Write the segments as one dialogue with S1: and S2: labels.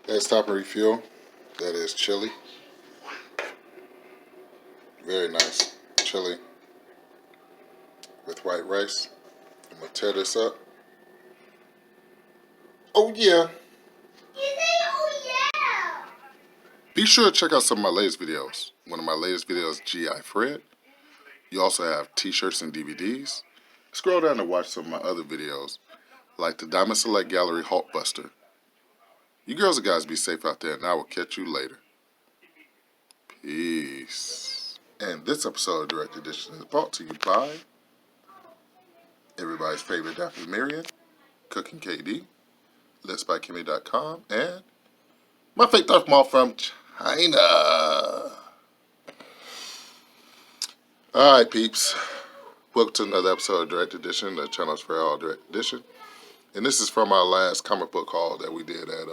S1: That's Stop and Refuel. That is chili. Very nice. Chili with white rice. I'm going to tear this up. Oh, yeah. Be sure to check out some of my latest videos. One of my latest videos, G.I. Fred. You also have t-shirts and DVDs. Scroll down to watch some of my other videos, like the Diamond Select Gallery Hulkbuster. You girls and guys be safe out there, and I will catch you later. Peace. And this episode of Direct Edition is brought to you by everybody's favorite Daphne Marion, Cooking KD, Let'sBuyKimmy.com, and my fake Darth Maul from China. Alright, peeps. Welcome to another episode of Direct Edition, the channel's for all Direct Edition. And this is from our last comic book haul that we did at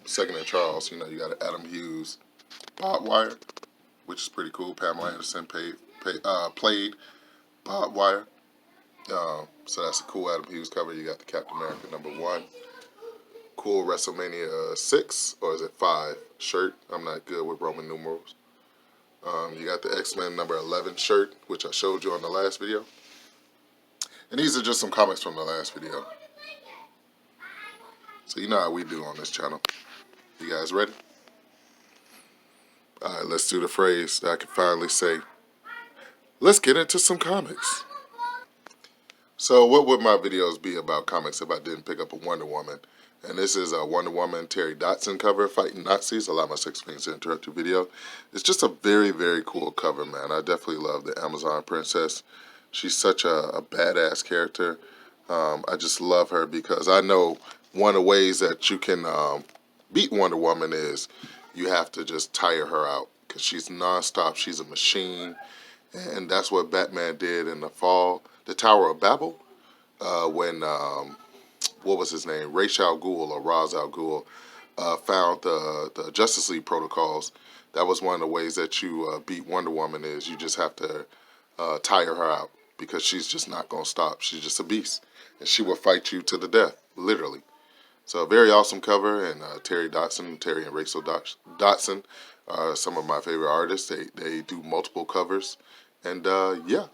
S1: Second and Charles. You know, you got an Adam Hughes Bob Wire, which is pretty cool. Pamela Anderson played Bob Wire. So that's a cool Adam Hughes cover. You got the Captain America #1. Cool WrestleMania 6, or is it 5 shirt. I'm not good with Roman numerals. You got the X-Men #11 shirt, which I showed you on the last video. And these are just some comics from the last video. So you know how we do on this channel. You guys ready? Alright, let's do the phrase that I can finally say. Let's get into some comics. So what would my videos be about comics if I didn't pick up a Wonder Woman? And this is a Wonder Woman Terry Dotson cover, Fighting Nazis. Allow my 6 fingers to interrupt your video. It's just a very, very cool cover, man. I definitely love the Amazon Princess. She's such a badass character. I just love her because I know one of the ways that you can beat Wonder Woman is you have to just tire her out because she's nonstop. She's a machine. And that's what Batman did in the fall. The Tower of Babel, when, what was his name? Ra's al Ghul or Ra's al Ghul found the Justice League protocols. That was one of the ways that you beat Wonder Woman is you just have to tire her out because she's just not going to stop. She's just a beast. And she will fight you to the death, literally. So a very awesome cover, and Terry and Rachel Dotson are some of my favorite artists. They do multiple covers. And yeah,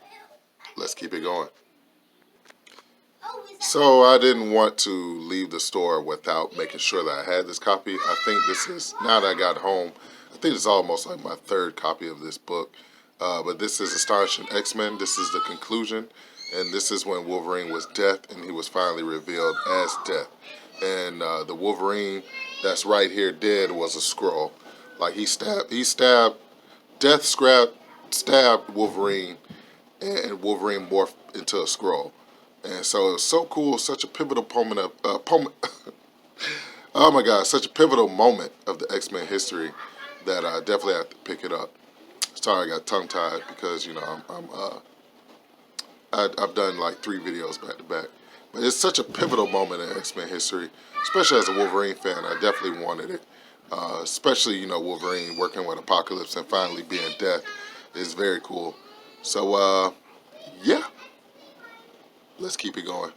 S1: let's keep it going. So I didn't want to leave the store without making sure that I had this copy. I think this is, now that I got home, I think it's almost like my 3rd copy of this book. But this is Astonishing X-Men. This is the conclusion. And this is when Wolverine was Death and he was finally revealed as Death. And the Wolverine that's right here dead was a Skrull. Like he stabbed, Death stabbed Wolverine, and Wolverine morphed into a Skrull. And so it was so cool, such a pivotal moment oh my God, such a pivotal moment of the X-Men history that I definitely have to pick it up. Sorry, I got tongue-tied because, you know, I've done like 3 videos back to back. But it's such a pivotal moment in X-Men history, especially as a Wolverine fan. I definitely wanted it. Especially, you know, Wolverine working with Apocalypse and finally being Death is very cool. So, yeah. Let's keep it going.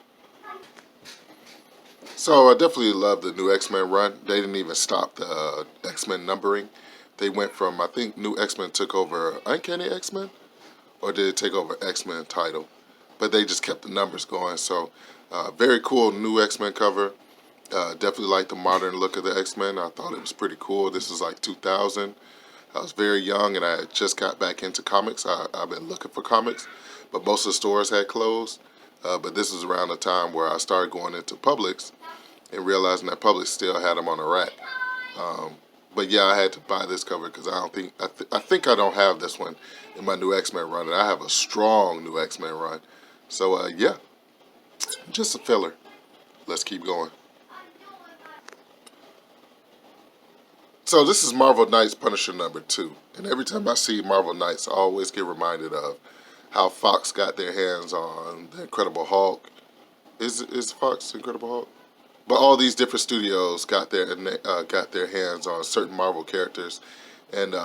S1: So I definitely love the new X-Men run. They didn't even stop the X-Men numbering. They went from, I think New X-Men took over Uncanny X-Men, or did it take over X-Men title? But they just kept the numbers going. So very cool new X-Men cover. Definitely like the modern look of the X-Men. I thought it was pretty cool. This was like 2000. I was very young and I just got back into comics. I've been looking for comics, but most of the stores had closed. But this was around the time where I started going into Publix and realizing that Publix still had them on the rack. But yeah, I had to buy this cover because I think I don't have this one in my new X-Men run, and I have a strong new X-Men run. So yeah, just a filler. Let's keep going. So this is Marvel Knights Punisher #2, and every time I see Marvel Knights, I always get reminded of how Fox got their hands on the Incredible Hulk. Is Fox Incredible Hulk? But all these different studios got their hands on certain Marvel characters, and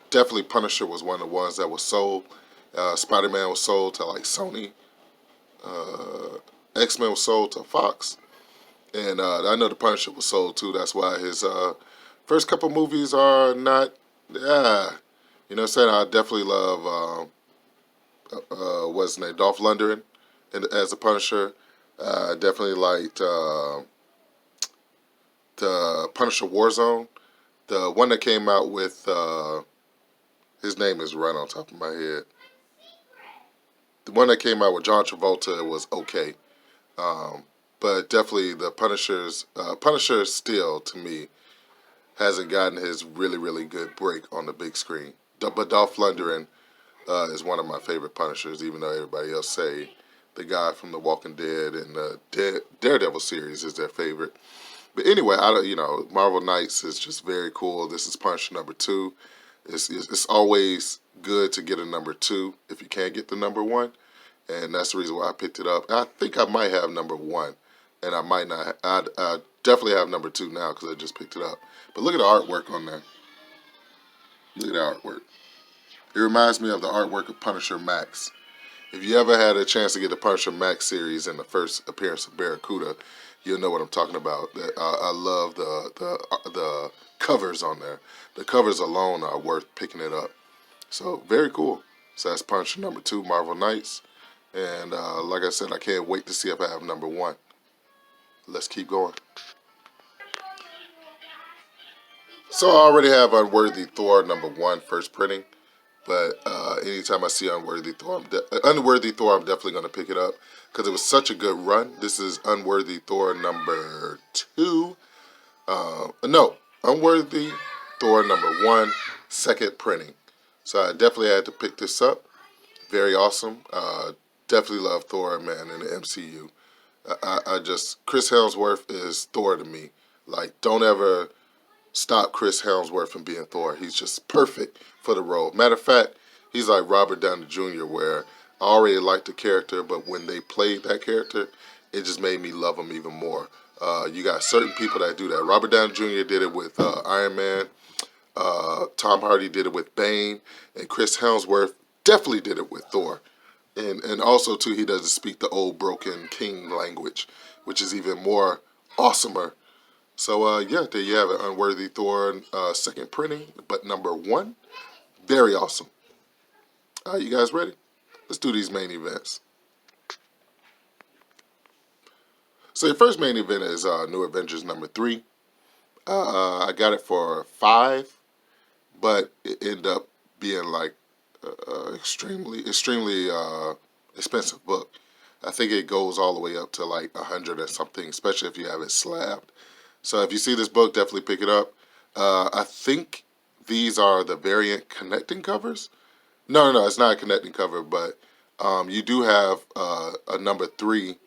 S1: definitely Punisher was one of the ones that was sold. Spider-Man was sold to like Sony. X-Men was sold to Fox, And I know The Punisher was sold too. That's why his first couple movies are not, yeah. You know what I'm saying? I definitely love, what's his name, Dolph Lundgren as the Punisher. Definitely liked the Punisher Warzone. The one that came out with, his name is right on top of my head. The one that came out with John Travolta was okay. But definitely the Punisher still, to me, hasn't gotten his really, really good break on the big screen. But Dolph Lundgren is one of my favorite Punishers, even though everybody else say the guy from The Walking Dead and the Daredevil series is their favorite. But anyway, Marvel Knights is just very cool. This is Punisher #2. It's always good to get a #2 if you can't get the #1, and that's the reason why I picked it up. I think I might have #1, and I might not. I definitely have #2 now because I just picked it up. But look at the artwork on there. Look at the artwork. It reminds me of the artwork of Punisher Max. If you ever had a chance to get the Punisher Max series and the first appearance of Barracuda, you'll know what I'm talking about. I love the covers on there. The covers alone are worth picking it up. So very cool. So that's Punisher #2, Marvel Knights. And like I said, I can't wait to see if I have #1. Let's keep going. So I already have Unworthy Thor #1 first printing. But anytime I see Unworthy Thor, I'm definitely going to pick it up because it was such a good run. This is Unworthy Thor #2. No, Unworthy Thor #1, second printing. So I definitely had to pick this up. Very awesome. Definitely love Thor, man, in the MCU. Chris Hemsworth is Thor to me. Like, don't ever stop Chris Hemsworth from being Thor. He's just perfect for the role. Matter of fact, he's like Robert Downey Jr., where I already liked the character, but when they played that character, it just made me love him even more. You got certain people that do that. Robert Downey Jr. did it with Iron Man. Tom Hardy did it with Bane. And Chris Hemsworth definitely did it with Thor. And also, too, he doesn't speak the old broken king language, which is even more awesomer. So, yeah, there you have it. Unworthy Thor, second printing, but #1. Very awesome. All right, you guys ready? Let's do these main events. So your first main event is New Avengers #3. I got it for $5, but it ended up being like extremely expensive book. I think it goes all the way up to like 100 or something, especially if you have it slabbed. So if you see this book, definitely pick it up. I think these are the variant connecting covers. No, it's not a connecting cover, but you do have a #3.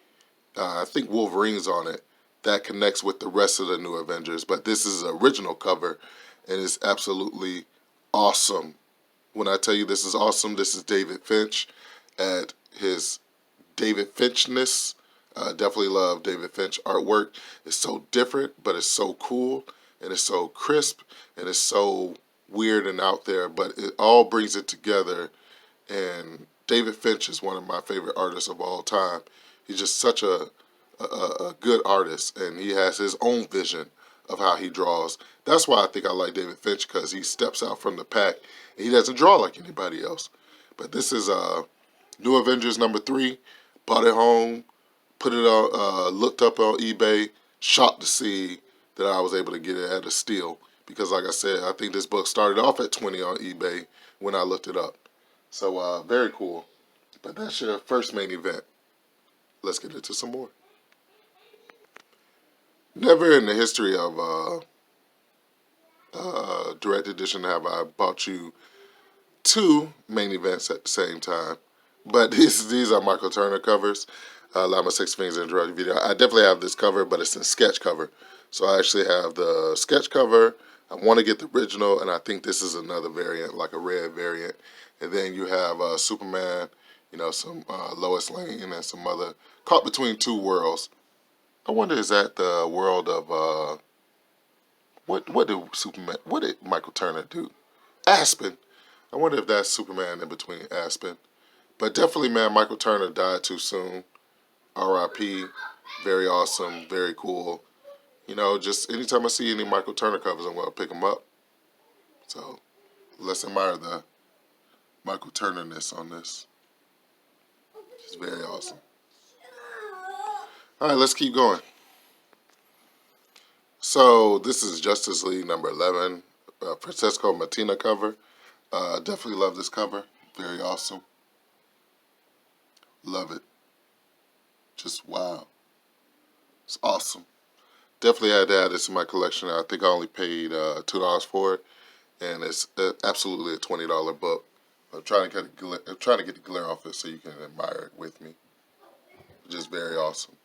S1: I think Wolverine's on it that connects with the rest of the New Avengers. But this is the original cover, and it's absolutely awesome. When I tell you this is awesome, this is David Finch at his David Finchness. Definitely love David Finch artwork. It's so different, but it's so cool, and it's so crisp, and it's so weird and out there, but it all brings it together. And David Finch is one of my favorite artists of all time. He's just such a good artist, and he has his own vision of how he draws. That's why I think I like David Finch, because he steps out from the pack, and he doesn't draw like anybody else. But this is New Avengers #3. Bought it home, put it on, looked up on eBay, shocked to see that I was able to get it at a steal. Because like I said, I think this book started off at 20 on eBay when I looked it up. So very cool. But that's your first main event. Let's get into some more. Never in the history of Direct Edition have I bought you 2 main events at the same time. But these are Michael Turner covers. Llama Six Fingers in Direct Video. I definitely have this cover, but it's in sketch cover. So I actually have the sketch cover. I want to get the original, and I think this is another variant, like a red variant. And then you have Superman, some Lois Lane and some other, caught between 2 worlds. I wonder, is that the world of what did Michael Turner do? Aspen. I wonder if that's Superman in between Aspen. But definitely, man, Michael Turner died too soon. R.I.P. Very awesome, very cool. You know, just anytime I see any Michael Turner covers, I'm going to pick them up. So let's admire the Michael Turner-ness on this. It's very awesome. All right, let's keep going. So this is Justice League number 11, Francesco Mattina cover. Definitely love this cover. Very awesome. Love it. Just wow. It's awesome. Definitely had to add this to my collection. I think I only paid $2 for it, and it's absolutely a $20 book. I'm trying to get the glare off it so you can admire it with me. Just very awesome.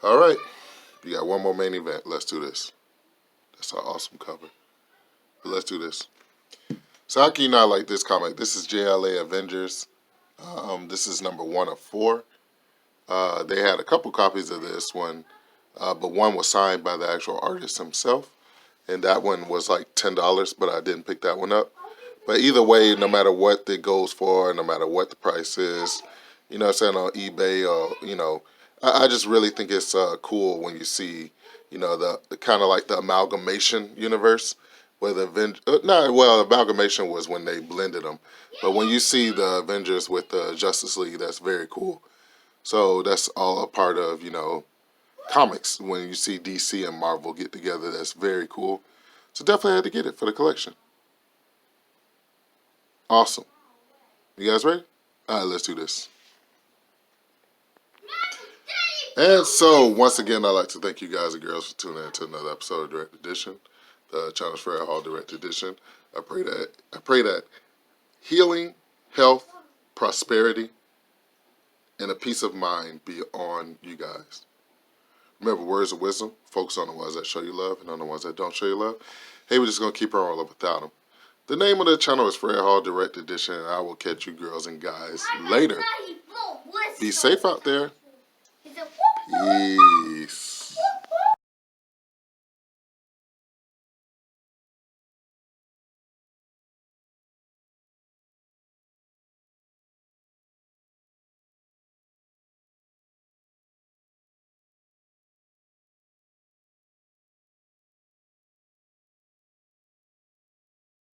S1: All right, you got one more main event. Let's do this. That's an awesome cover. But let's do this. So how can you not like this comic? This is JLA Avengers. This is number 1 of 4. They had a couple copies of this one, but one was signed by the actual artist himself, and that one was like $10, but I didn't pick that one up. But either way, no matter what it goes for, no matter what the price is, you know what I'm saying, on eBay, or, you know, I just really think it's cool when you see, you know, the kind of like the amalgamation universe, where the amalgamation was when they blended them. But when you see the Avengers with the Justice League, that's very cool. So that's all a part of, you know, comics. When you see DC and Marvel get together, that's very cool. So definitely had to get it for the collection. Awesome. You guys ready? All right, let's do this. And so, once again, I'd like to thank you guys and girls for tuning in to another episode of Direct Edition, the Challenge Fred Hall Direct Edition. I pray that healing, health, prosperity, and a peace of mind be on you guys. Remember, words of wisdom, focus on the ones that show you love and on the ones that don't show you love. Hey, we're just going to keep her all up without them. The name of the channel is Fred Hall Direct Edition, and I will catch you girls and guys later. Be safe out there. Peace.